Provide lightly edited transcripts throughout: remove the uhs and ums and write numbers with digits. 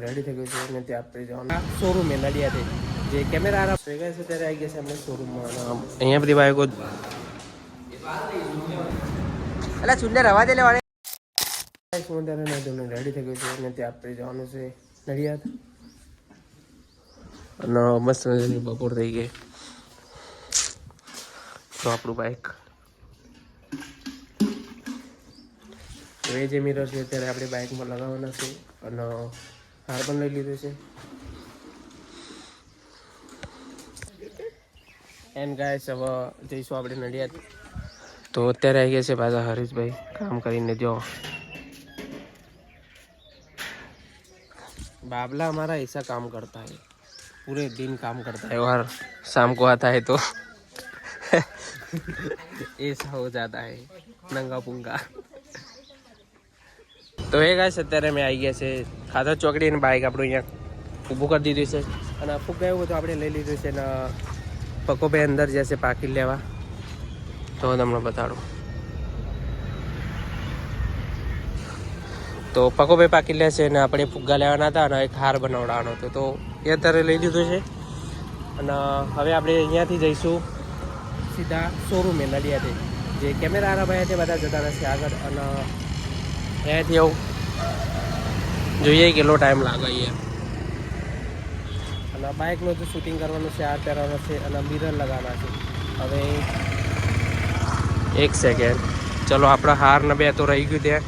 Ready થઈ ગયું છે અને ત્યાં આપણે જવાનું શોરૂમ એ નડિયાદે જે કેમેરા આરામ થઈ ગયા છે ત્યારે આવી ગયા છે આપણે શોરૂમમાં. અહીંયા બધી બાઈકો એટલે સુંદર હવા દે લેવાડે રેડી થઈ ગયું છે અને ત્યાં આપણે જવાનું છે નડિયાદ. અને મસ્ત મજાની બપોર થઈ ગઈ તો આપણું બાઈક એ જે મિરર છે ત્યારે આપણે બાઇકમાં લગાવવાના છે અને હાર પણ લઈ લીધું છે. એન્ડ ગાઈસ હવે જઈશું આપણે નડિયાદ. તો અત્યારે આવી ગયા છે પાછા હરીશભાઈ કામ કરીને. જો बाबला हमारा ऐसा काम करता है, पूरे दिन काम करता है और शाम को आता है तो ऐसा हो जाता है नंगा पुंगा. તો એ ગાઈસ અત્યારે મેં આવી ગયા છે ખાતર ચોકડી અને બાઇક આપણું અહીંયા ઊભું કરી દીધું છે અને ફૂગ એવું બધું આપણે લઈ લીધું છે. ને પકોભાઈ અંદર જશે પાકી લેવા તો તમને બતાડું. તો પકોભાઈ પાકી લેશે ને આપણે ફુગ્ગા લેવાના હતા અને એક હાર બનાવડાવવાનો હતો તો એ અત્યારે લઈ લીધું છે. અને હવે આપણે અહીંયાથી જઈશું સીધા શોરૂમે નડિયાદે જે કેમેરા આરા ભાઈ છે બધા જતા રહેશે આગળ. અને અહીંયાથી આવું જોઈએ કેટલો ટાઈમ લાગે અહીંયા. અને બાઇકનું તો શૂટિંગ કરવાનું છે, હાર પહેરવાનો છે અને મિરર લગાવવાના છે. હવે એક સેકન્ડ, ચલો આપણા હાર ને બે તો રહી ગયું ત્યાં.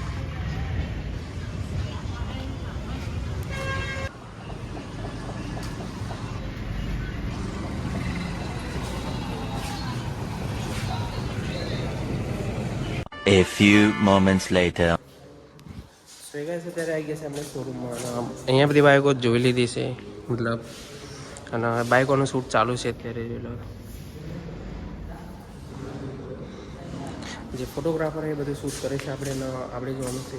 A few moments later. અત્યારે આવી ગયા છે આપણે શોરૂમમાં. અહીંયા બધી બાઇકો જોઈ લીધી છે મતલબ. અને બાઇકોનું શૂટ ચાલુ છે અત્યારે. જે ફોટોગ્રાફર એ બધું શૂટ કરે છે. આપણે જોવાનું છે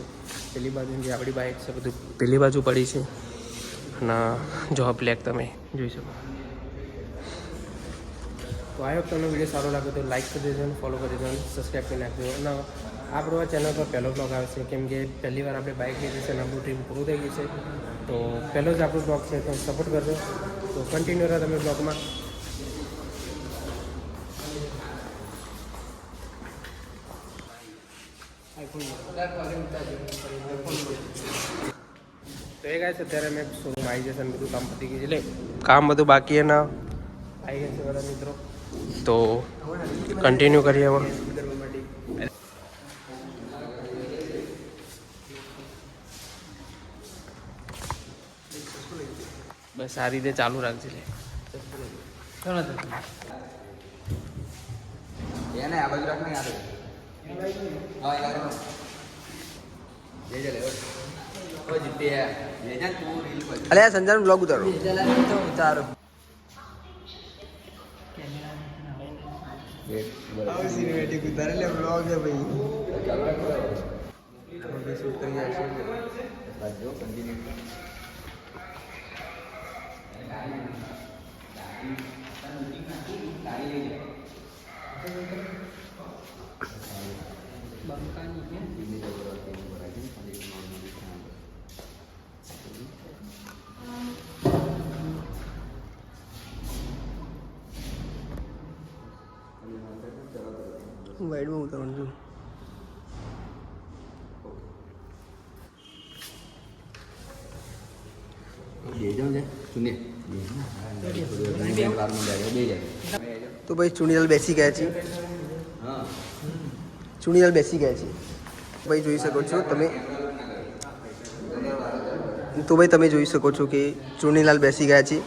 પેલી બાજુ જે આપણી બાઇક છે બધું પેલી બાજુ પડી છે. અને જો બ્લેક તમે જોઈ શકો. તો આ વખતે તમને વિડીયો સારો લાગે તો લાઈક કરી દેજો, ફોલો કરી દેજો, સબસ્ક્રાઈબ કરી નાખજો. અને આપણો આ ચેનલ પર પહેલો બ્લોગ આવે છે કેમ કે પહેલી વાર આપણે બાઇક લીધી છે અને આપણું ડ્રીમ પૂરું થઈ ગયું છે. તો પહેલો જ આપણું બ્લોગ છે તો સપોર્ટ કરજો. તો કન્ટિન્યુ રહો તમે બ્લોગમાં. તો એ ગાય છે અત્યારે મેં શોરૂમ આવી જશે અને બધું કામ પતી ગયું છે. એટલે કામ બધું બાકી એના આવી ગયા છે બધા મિત્રો. તો કન્ટિન્યુ કરીએ હવે. બસ આ રીતે ચાલુ રાખજે. અલે સંજય બ્લોગ ઉતારો. ઉતારો સિનેમેટિક ઉતારે લે બ્લોગ છે ભાઈ. શૂટ કરી આવશે જો કન્ટિન્યુ. વાઈડમાં ઉતારવાનું છું. તો ભાઈ ચુનીલાલ બેસી ગયા છે. ચુનીલાલ બેસી ગયા છે ભાઈ, જોઈ શકો છો તમે. તો ભાઈ તમે જોઈ શકો છો કે ચુનીલાલ બેસી ગયા છે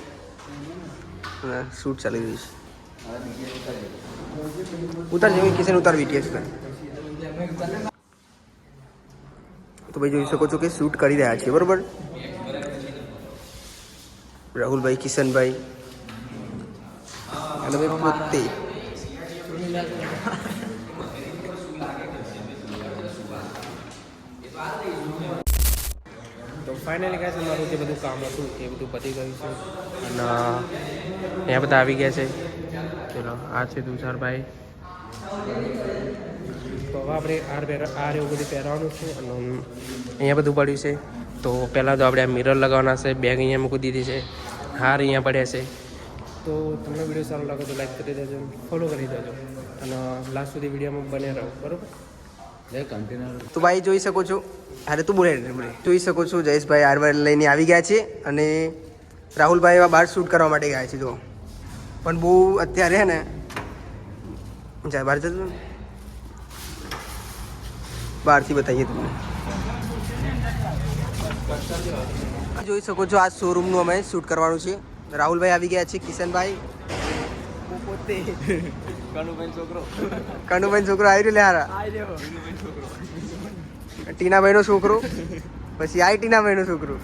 અને શૂટ ચાલી રહ્યું છે. ઉતાર જેવી કિશન ઉતાર વીટીએસ. તો ભાઈ જોઈ શકો છો કે શૂટ કરી રહ્યા છે બરોબર. રાહુલભાઈ, કિશનભાઈ અને ભાઈ પોતે. તો ફાઇનલી કહે છે મારું જે બધું કામ હતું એ બધું પતી ગયું છે. અને અહીંયા બધા આવી ગયા છે. ચલો આ છે તુષારભાઈ. તો હવે આપણે આર એવું બધું પહેરવાનું છે. અને અહીંયા બધું પડ્યું છે તો પહેલાં તો આપણે આ મિરર લગાવવાના છે, બેગ અહીંયા મૂકી દીધી છે, હાર અહીંયા પડ્યા છે. તો તમને વિડીયો સારો લાગે તો લાઈક કરી દેજો, ફોલો કરી દેજો અને લાસ્ટ સુધી વિડીયોમાં બને રહો, બરાબર. તો ભાઈ જોઈ શકો છો, અરે તું બોલે જોઈ શકો છો જયેશભાઈ આરવાર લઈને આવી ગયા છે અને રાહુલભાઈ એવા બહાર શૂટ કરવા માટે ગયા છે. જો પણ બહુ અત્યારે હે ને જાય બહાર જતું બહારથી બતાવીએ તમને. જોઈ શકો છો આ શોરૂમનું અમે શૂટ કરવાનું છે. રાહુલભાઈ આવી ગયા છે, કિશનભાઈ પોતે કનુભાઈ છોકરો આવી રહ્યો લે હારા, ટીનાભાઈ નો છોકરો, પછી આ ટીનાભાઈ નો છોકરો,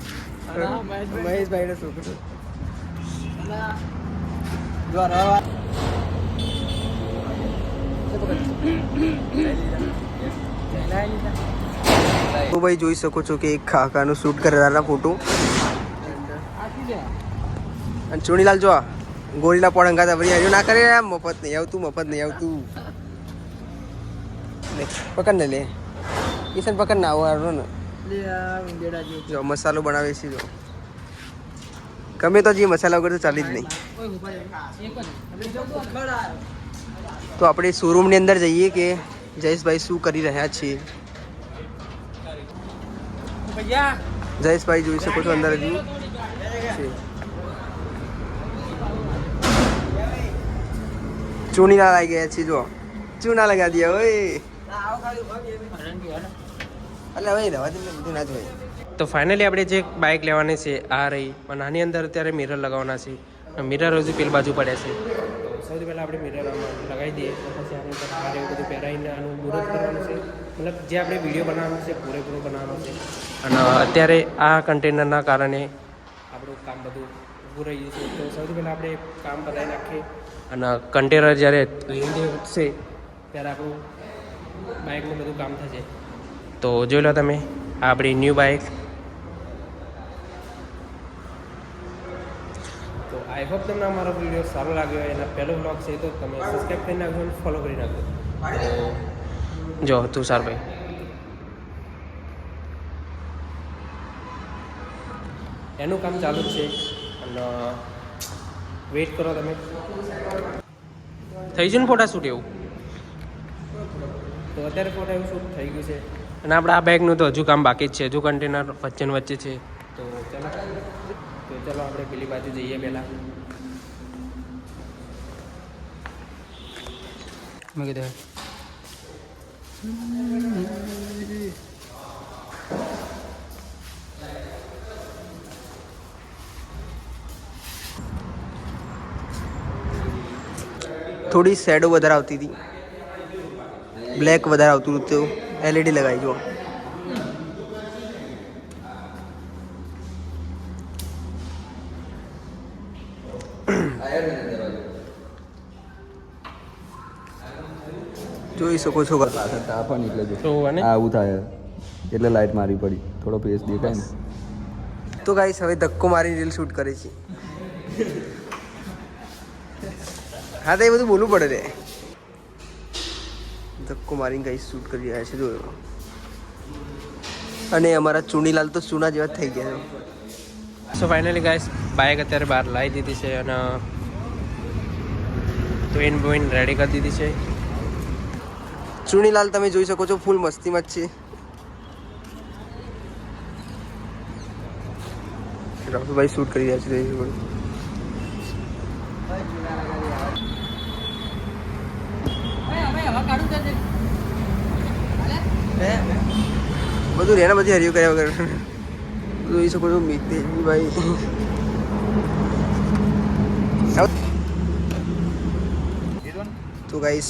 મહેશભાઈ નો છોકરો. તો ભાઈ જોઈ શકો છો કે એક ખાકાનું શૂટ કરેલા ફોટો. અને ચોણીલાલ જો ગોરીલા પણ અંગાતા વળી આવ્યો ના કરે, મફત નહીં આવતું. પકડ ને લે કિશન, પકડ ના આવો ને. જો મસાલો બનાવે છે, જો ગમે તો જે મસાલા વગર તો ચાલી જ નહીં. તો આપણે શોરૂમની અંદર જઈએ કે જયેશભાઈ શું કરી રહ્યા છે. જયેશભાઈ જોઈ શકો છો અંદર હજુ છે. ચૂનીના લાગી ગયા છે, જો ચૂના લગા દે ઓય. એટલે હવે રવા દે, બધું ના જોઈએ. તો ફાઇનલી આપણે જે બાઇક લેવાની છે આ રહી, અને આની અંદર અત્યારે મિરર લગાવવાના છે. મિરર હજુ પેલી બાજુ પડે છે. તો સૌથી પહેલાં આપણે મિરર લગાવી દઈએ, પછી આની અંદર હાર એવું બધું પહેરાવીને આનું મુહૂર્ત કરવાનું છે. મતલબ જે આપણે વિડીયો બનાવવાનું છે પૂરેપૂરો બનાવવાનો છે. અને અત્યારે આ કન્ટેનરના કારણે આપણું કામ બધું ઊભું રહી ગયું છે. તો સૌથી પહેલાં આપણે કામ બનાવી નાખીએ અને કન્ટેનર જ્યારે લઈને ઉઠશે ત્યારે આપણું બાઇકનું બધું કામ થશે. તો જોઈ લો તમે આ આપણી ન્યૂ બાઇક. તો આઈ હોપ તમને અમારો વિડીયો સારો લાગ્યો હોય. એના પહેલો બ્લોગ છે તો તમે સબસ્ક્રાઈબ કરી નાખજો અને ફોલો કરી નાખજો. જો તુષારભાઈ એનું કામ ચાલુ જ છે અને વેઇટ કરો તમે. થઈ ગયું ને ફોટા શૂટ એવું? તો અત્યારે ફોટા એવું શૂટ થઈ ગયું છે અને આપણે આ બેગનું તો હજુ કામ બાકી જ છે, હજુ કન્ટેનર વચ્ચે છે. તો ચલો આપણે પેલી બાજુ જઈએ પહેલાં. મેં કીધું થોડી શેડો વધારે આવતી હતી, બ્લેક વધારે આવતું હતું, એલઈડી લગાવી જો. જોઈ શકો છો તાપણ એટલે જો તો અને આવું થાય એટલે લાઈટ મારી પડી, થોડો ફેસ દેખાય ને. તો ગાઈસ હવે ધક્કો મારી રીલ શૂટ કરે છે. હા તો એ બધું બોલવું પડે રે. ધક્કો મારીને ગાઈસ શૂટ કરી રહ્યા છે જોયો. અને અમારા ચુનીલાલ તો ચૂના જેવા થઈ ગયા છે. સો ફાઇનલી ગાઈસ બાઇક અત્યારે બહાર લાવી દીધી છે અને ટ્રેન બોઈન રેડી કરી દીધી છે. ચુનીલાલ તમે જોઈ શકો છો ફૂલ મસ્તીમાં જ છે. રાહુલભાઈ શૂટ કરી રહ્યા છે. બધું રેના બધી હરિયું કર્યા વગર જોઈ શકો છો મિતેશભાઈ. તો ગાઈસ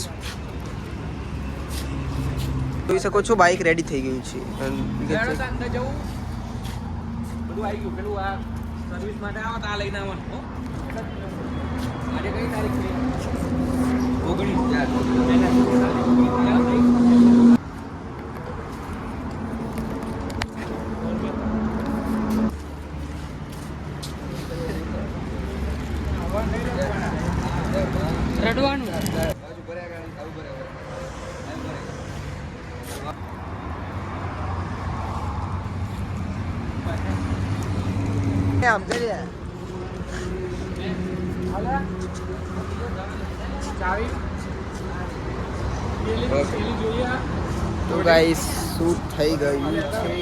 જોઈ શકો છો બાઇક રેડી થઈ ગયું છે. બધું આવી ગયું. પેલું આ સર્વિસ માટે આવો તો આ લઈને આવવાનું. આજે કઈ તારીખ છે? 19. રડવાનું આમ કરીએ તો ગાઈસ શૂટ થઈ ગયું છે.